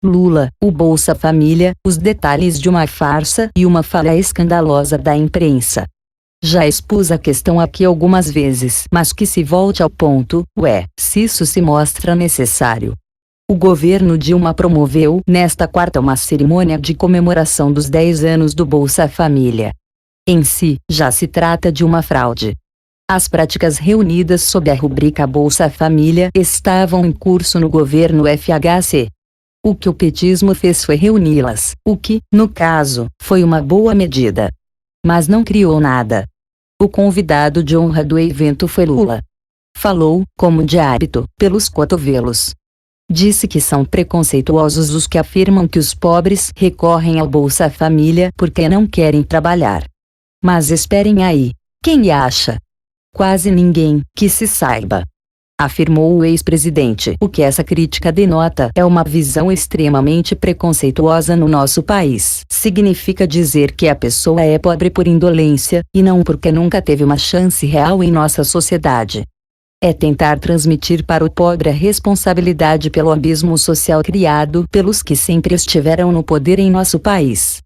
Lula, o Bolsa Família, os detalhes de uma farsa e uma falha escandalosa da imprensa. Já expus a questão aqui algumas vezes, mas que se volte ao ponto, se isso se mostra necessário. O governo Dilma promoveu, nesta quarta, uma cerimônia de comemoração dos 10 anos do Bolsa Família. Em si, já se trata de uma fraude. As práticas reunidas sob a rubrica Bolsa Família estavam em curso no governo FHC. O que o petismo fez foi reuni-las, o que, no caso, foi uma boa medida. Mas não criou nada. O convidado de honra do evento foi Lula. Falou, como de hábito, pelos cotovelos. Disse que são preconceituosos os que afirmam que os pobres recorrem ao Bolsa Família porque não querem trabalhar. Mas esperem aí, quem acha? Quase ninguém, que se saiba. Afirmou o ex-presidente. O que essa crítica denota é uma visão extremamente preconceituosa no nosso país. Significa dizer que a pessoa é pobre por indolência, e não porque nunca teve uma chance real em nossa sociedade. É tentar transmitir para o pobre a responsabilidade pelo abismo social criado pelos que sempre estiveram no poder em nosso país.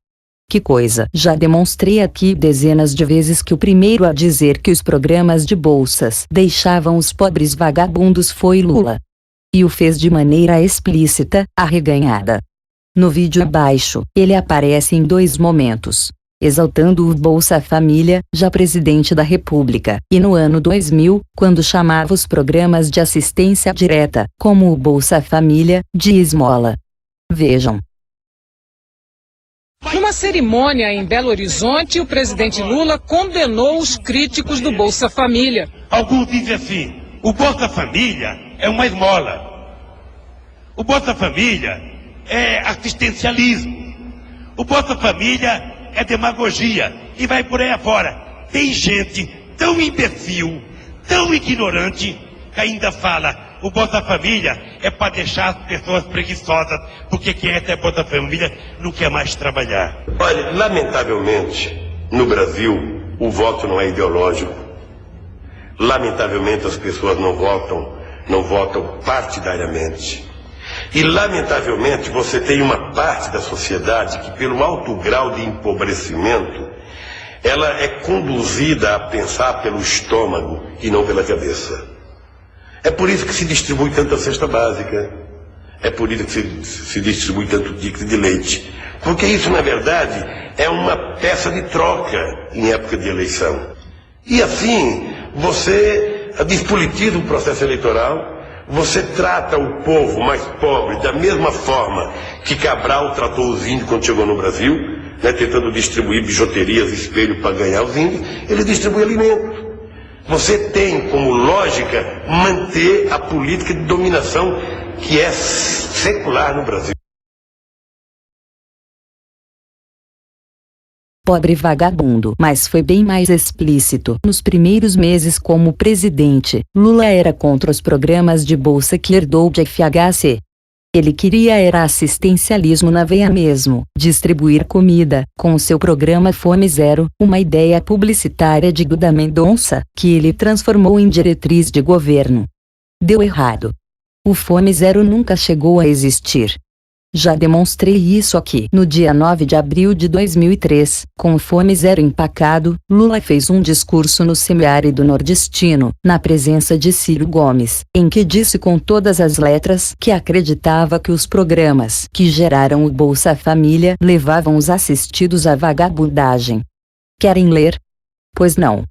Que coisa! Já demonstrei aqui dezenas de vezes que o primeiro a dizer que os programas de bolsas deixavam os pobres vagabundos foi Lula. E o fez de maneira explícita, arreganhada. No vídeo abaixo, ele aparece em 2 momentos. Exaltando o Bolsa Família, já presidente da República, e no ano 2000, quando chamava os programas de assistência direta, como o Bolsa Família, de esmola. Vejam. Numa cerimônia em Belo Horizonte, o presidente Lula condenou os críticos do Bolsa Família. Alguns dizem assim, o Bolsa Família é uma esmola. O Bolsa Família é assistencialismo. O Bolsa Família é demagogia. E vai por aí afora. Tem gente tão imbecil, tão ignorante, que ainda fala, o Bolsa Família é para deixar as pessoas preguiçosas, porque quem é Bolsa Família não quer mais trabalhar. Olha, lamentavelmente, no Brasil, o voto não é ideológico. Lamentavelmente, as pessoas não votam partidariamente. E, lamentavelmente, você tem uma parte da sociedade que, pelo alto grau de empobrecimento, ela é conduzida a pensar pelo estômago e não pela cabeça. É por isso que se distribui tanta cesta básica. É por isso que se distribui tanto ticket de leite. Porque isso, na verdade, é uma peça de troca em época de eleição. E assim, você despolitiza o processo eleitoral, você trata o povo mais pobre da mesma forma que Cabral tratou os índios quando chegou no Brasil, né, tentando distribuir bijuterias, espelho para ganhar os índios, ele distribui alimento. Você tem como lógica manter a política de dominação que é secular no Brasil. Pobre vagabundo, mas foi bem mais explícito. Nos primeiros meses como presidente, Lula era contra os programas de bolsa que herdou de FHC. Ele queria era assistencialismo na veia mesmo, distribuir comida, com o seu programa Fome Zero, uma ideia publicitária de Duda Mendonça, que ele transformou em diretriz de governo. Deu errado. O Fome Zero nunca chegou a existir. Já demonstrei isso aqui. No dia 9 de abril de 2003, com o Fome Zero empacado, Lula fez um discurso no semiárido nordestino, na presença de Ciro Gomes, em que disse com todas as letras que acreditava que os programas que geraram o Bolsa Família levavam os assistidos à vagabundagem. Querem ler? Pois não.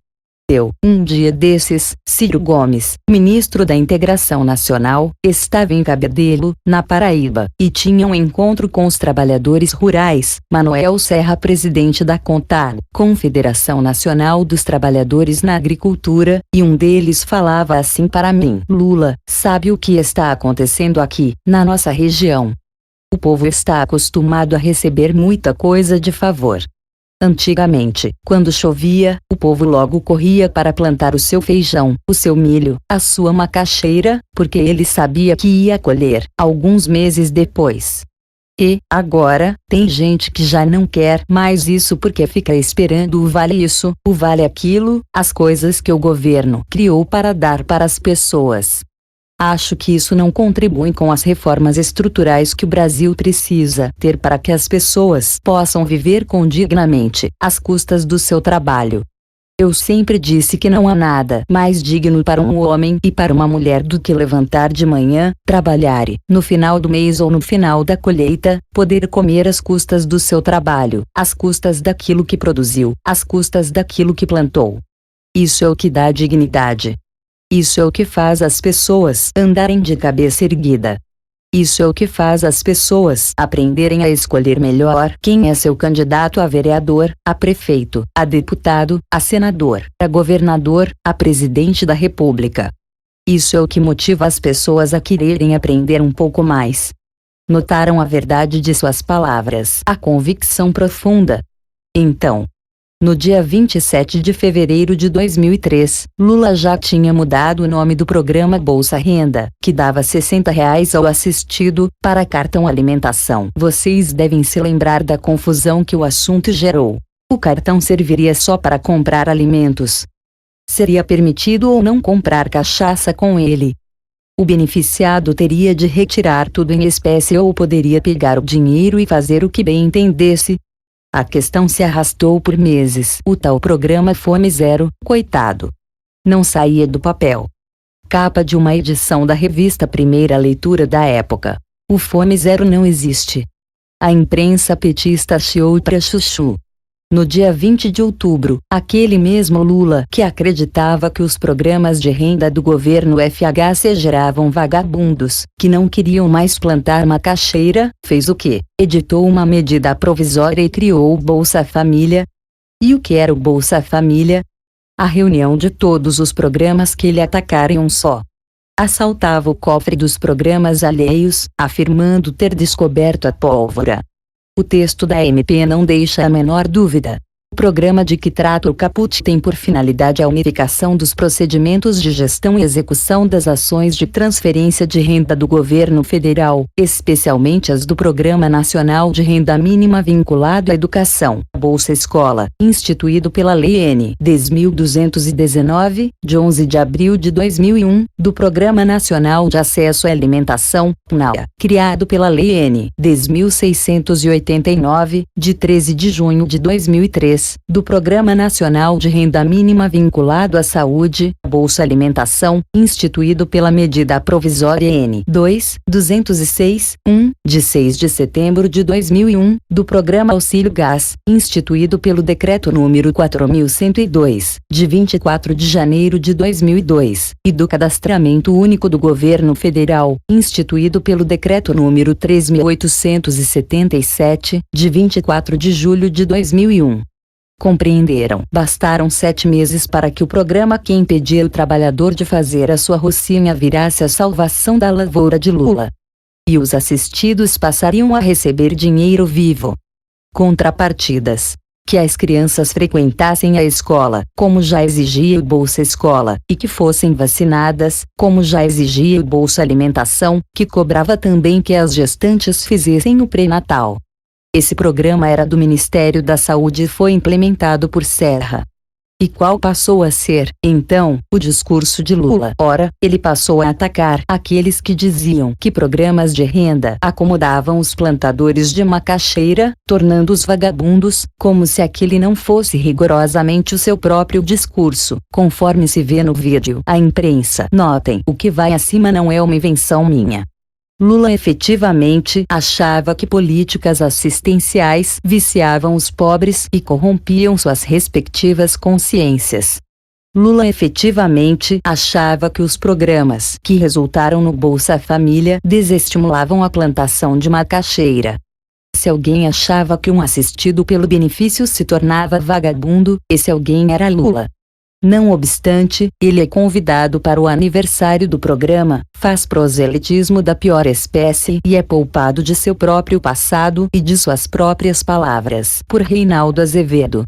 Um dia desses, Ciro Gomes, ministro da Integração Nacional, estava em Cabedelo, na Paraíba, e tinha um encontro com os trabalhadores rurais, Manuel Serra, presidente da CONTAG, Confederação Nacional dos Trabalhadores na Agricultura, e um deles falava assim para mim: Lula, sabe o que está acontecendo aqui, na nossa região? O povo está acostumado a receber muita coisa de favor. Antigamente, quando chovia, o povo logo corria para plantar o seu feijão, o seu milho, a sua macaxeira, porque ele sabia que ia colher, alguns meses depois. E, agora, tem gente que já não quer mais isso porque fica esperando o vale isso, o vale aquilo, as coisas que o governo criou para dar para as pessoas. Acho que isso não contribui com as reformas estruturais que o Brasil precisa ter para que as pessoas possam viver dignamente, às custas do seu trabalho. Eu sempre disse que não há nada mais digno para um homem e para uma mulher do que levantar de manhã, trabalhar e, no final do mês ou no final da colheita, poder comer às custas do seu trabalho, às custas daquilo que produziu, às custas daquilo que plantou. Isso é o que dá dignidade. Isso é o que faz as pessoas andarem de cabeça erguida. Isso é o que faz as pessoas aprenderem a escolher melhor quem é seu candidato a vereador, a prefeito, a deputado, a senador, a governador, a presidente da República. Isso é o que motiva as pessoas a quererem aprender um pouco mais. Notaram a verdade de suas palavras, a convicção profunda. Então, no dia 27 de fevereiro de 2003, Lula já tinha mudado o nome do programa Bolsa Renda, que dava R$60 ao assistido, para cartão alimentação. Vocês devem se lembrar da confusão que o assunto gerou. O cartão serviria só para comprar alimentos. Seria permitido ou não comprar cachaça com ele? O beneficiado teria de retirar tudo em espécie ou poderia pegar o dinheiro e fazer o que bem entendesse? A questão se arrastou por meses. O tal programa Fome Zero, coitado, não saía do papel. Capa de uma edição da revista Primeira Leitura da época. O Fome Zero não existe. A imprensa petista chiou pra chuchu. No dia 20 de outubro, aquele mesmo Lula que acreditava que os programas de renda do governo FHC geravam vagabundos, que não queriam mais plantar macaxeira, fez o quê? Editou uma medida provisória e criou o Bolsa Família. E o que era o Bolsa Família? A reunião de todos os programas que ele atacara em um só. Assaltava o cofre dos programas alheios, afirmando ter descoberto a pólvora. O texto da MP não deixa a menor dúvida. O programa de que trata o caput tem por finalidade a unificação dos procedimentos de gestão e execução das ações de transferência de renda do governo federal, especialmente as do Programa Nacional de Renda Mínima vinculado à educação, Bolsa Escola, instituído pela Lei N. 10.219, de 11 de abril de 2001, do Programa Nacional de Acesso à Alimentação, PNAE, criado pela Lei N. 10.689, de 13 de junho de 2003, do Programa Nacional de Renda Mínima vinculado à Saúde, Bolsa Alimentação, instituído pela Medida Provisória N. 206/1, de 6 de setembro de 2001, do Programa Auxílio Gás, instituído pelo Decreto número 4.102, de 24 de janeiro de 2002, e do Cadastramento Único do Governo Federal, instituído pelo Decreto número 3.877, de 24 de julho de 2001. Compreenderam? Bastaram 7 meses para que o programa que impedia o trabalhador de fazer a sua rocinha virasse a salvação da lavoura de Lula. E os assistidos passariam a receber dinheiro vivo. Contrapartidas. Que as crianças frequentassem a escola, como já exigia o Bolsa Escola, e que fossem vacinadas, como já exigia o Bolsa Alimentação, que cobrava também que as gestantes fizessem o pré-natal. Esse programa era do Ministério da Saúde e foi implementado por Serra. E qual passou a ser, então, o discurso de Lula? Ora, ele passou a atacar aqueles que diziam que programas de renda acomodavam os plantadores de macaxeira, tornando-os vagabundos, como se aquele não fosse rigorosamente o seu próprio discurso, conforme se vê no vídeo. A imprensa, notem, o que vai acima não é uma invenção minha. Lula efetivamente achava que políticas assistenciais viciavam os pobres e corrompiam suas respectivas consciências. Lula efetivamente achava que os programas que resultaram no Bolsa Família desestimulavam a plantação de macaxeira. Se alguém achava que um assistido pelo benefício se tornava vagabundo, esse alguém era Lula. Não obstante, ele é convidado para o aniversário do programa, faz proselitismo da pior espécie e é poupado de seu próprio passado e de suas próprias palavras por Reinaldo Azevedo.